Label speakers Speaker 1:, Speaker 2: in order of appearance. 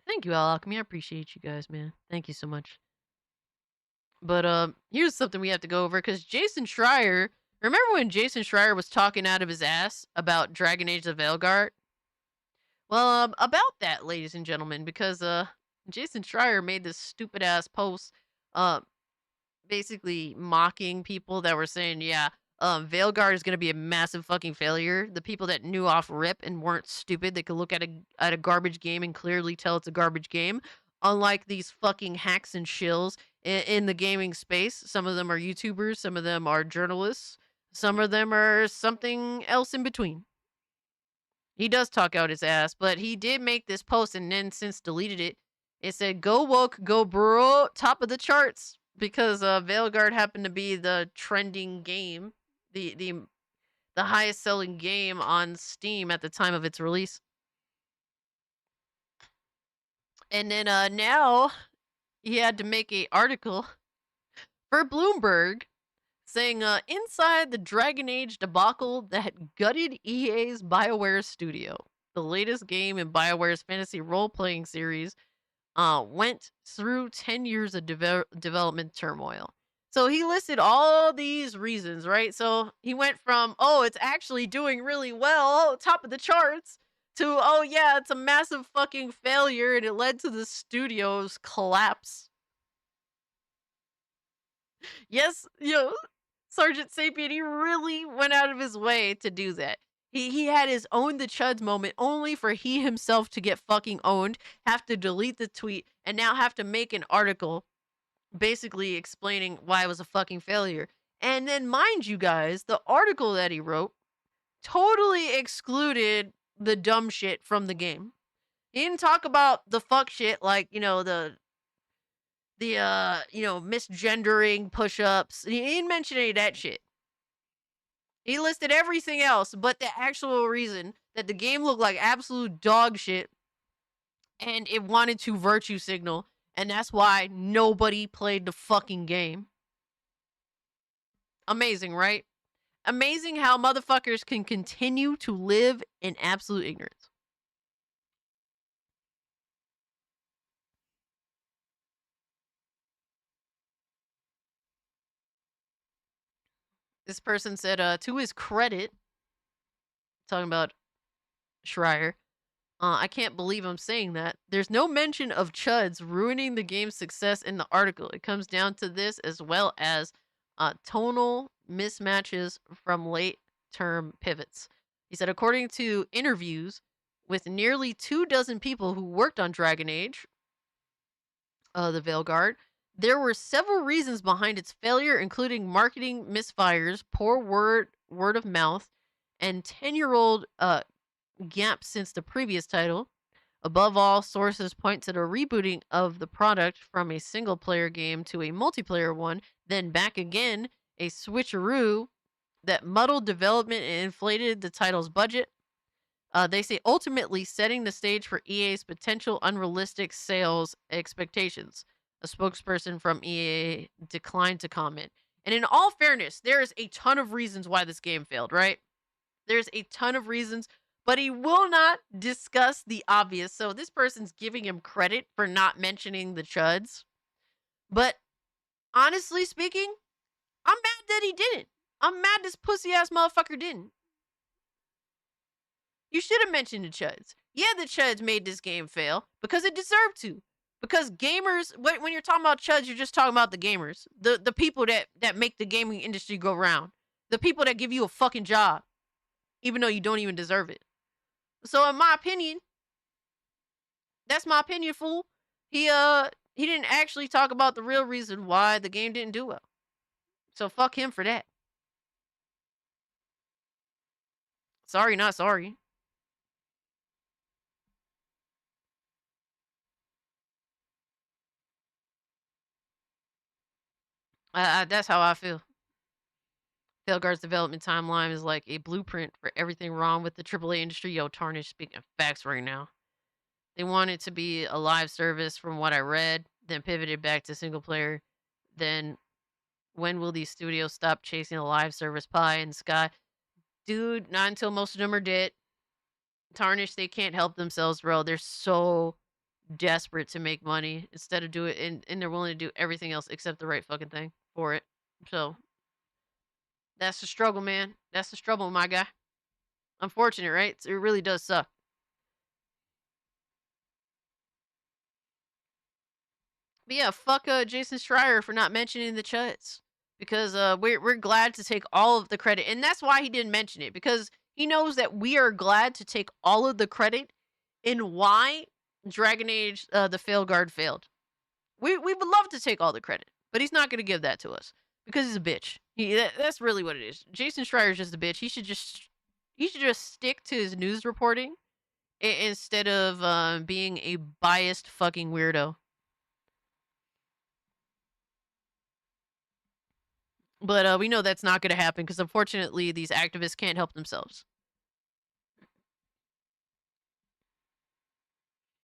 Speaker 1: Thank you, Alchemy. I appreciate you guys, man. Thank you so much. But here's something we have to go over because Jason Schreier. Remember when Jason Schreier was talking out of his ass about Dragon Age of Veilguard? Well, about that, ladies and gentlemen, because Jason Schreier made this stupid ass post, uh, basically mocking people that were saying, yeah, Veilguard is gonna be a massive fucking failure. The people that knew off rip and weren't stupid, they could look at a garbage game and clearly tell it's a garbage game. Unlike these fucking hacks and shills in the gaming space, some of them are YouTubers, some of them are journalists, some of them are something else in between. He does talk out his ass, but he did make this post and then since deleted it. It said, "Go woke, go bro, top of the charts," because Veilguard happened to be the trending game, the highest selling game on Steam at the time of its release. And then now he had to make a article for Bloomberg saying inside the Dragon Age debacle that gutted EA's BioWare studio. The latest game in BioWare's fantasy role-playing series went through 10 years of development turmoil. So he listed all these reasons, right? So he went from, oh, it's actually doing really well, oh, top of the charts, to, oh, yeah, it's a massive fucking failure and it led to the studio's collapse. Yes, Sergeant Sapien, he really went out of his way to do that. He had his own the chuds moment only for he himself to get fucking owned, have to delete the tweet, and now have to make an article basically explaining why it was a fucking failure. And then mind you guys, the article that he wrote totally excluded the dumb shit from the game. He didn't talk about the fuck shit like, the misgendering push-ups. He didn't mention any of that shit. He listed everything else but the actual reason that the game looked like absolute dog shit and it wanted to virtue signal, and that's why nobody played the fucking game. Amazing, right? Amazing how motherfuckers can continue to live in absolute ignorance. This person said, to his credit, talking about Schreier, I can't believe I'm saying that. There's no mention of chuds ruining the game's success in the article. It comes down to this as well as tonal mismatches from late term pivots. He said, according to interviews with nearly 24 people who worked on Dragon Age, the Veilguard, there were several reasons behind its failure, including marketing misfires, poor word of mouth, and 10-year-old gap since the previous title. Above all, sources point to the rebooting of the product from a single player game to a multiplayer one, then back again, a switcheroo that muddled development and inflated the title's budget. They say ultimately setting the stage for EA's potential unrealistic sales expectations. A spokesperson from EA declined to comment. And in all fairness, there's a ton of reasons why this game failed, right? There's a ton of reasons, but he will not discuss the obvious. So this person's giving him credit for not mentioning the chuds. But honestly speaking, I'm mad that he didn't. I'm mad this pussy ass motherfucker didn't. You should have mentioned the chuds. Yeah, the chuds made this game fail because it deserved to. Because gamers, when you're talking about chuds, you're just talking about the gamers, the people that make the gaming industry go round, the people that give you a fucking job, even though you don't even deserve it. So in my opinion, that's my opinion, fool. He didn't actually talk about the real reason why the game didn't do well. So fuck him for that. Sorry, not sorry. That's how I feel. Veilguard's development timeline is like a blueprint for everything wrong with the AAA industry. Yo, Tarnish speaking facts right now. They want it to be a live service from what I read, then pivoted back to single player. Then when will these studios stop chasing a live service pie in the sky? Dude, not until most of them are dead. Tarnish, they can't help themselves, bro. They're so desperate to make money instead of do it, and they're willing to do everything else except the right fucking thing for it. So that's the struggle, man. That's the struggle, my guy. Unfortunate, right? It really does suck. But yeah, fuck Jason Schreier for not mentioning the Chuds. Because we're glad to take all of the credit. And that's why he didn't mention it. Because he knows that we are glad to take all of the credit in why Dragon Age the Veilguard failed. We would love to take all the credit, but he's not gonna give that to us. Because he's a bitch. That's really what it is. Jason Schreier's just a bitch. He should just stick to his news reporting instead of being a biased fucking weirdo. But we know that's not going to happen because unfortunately these activists can't help themselves.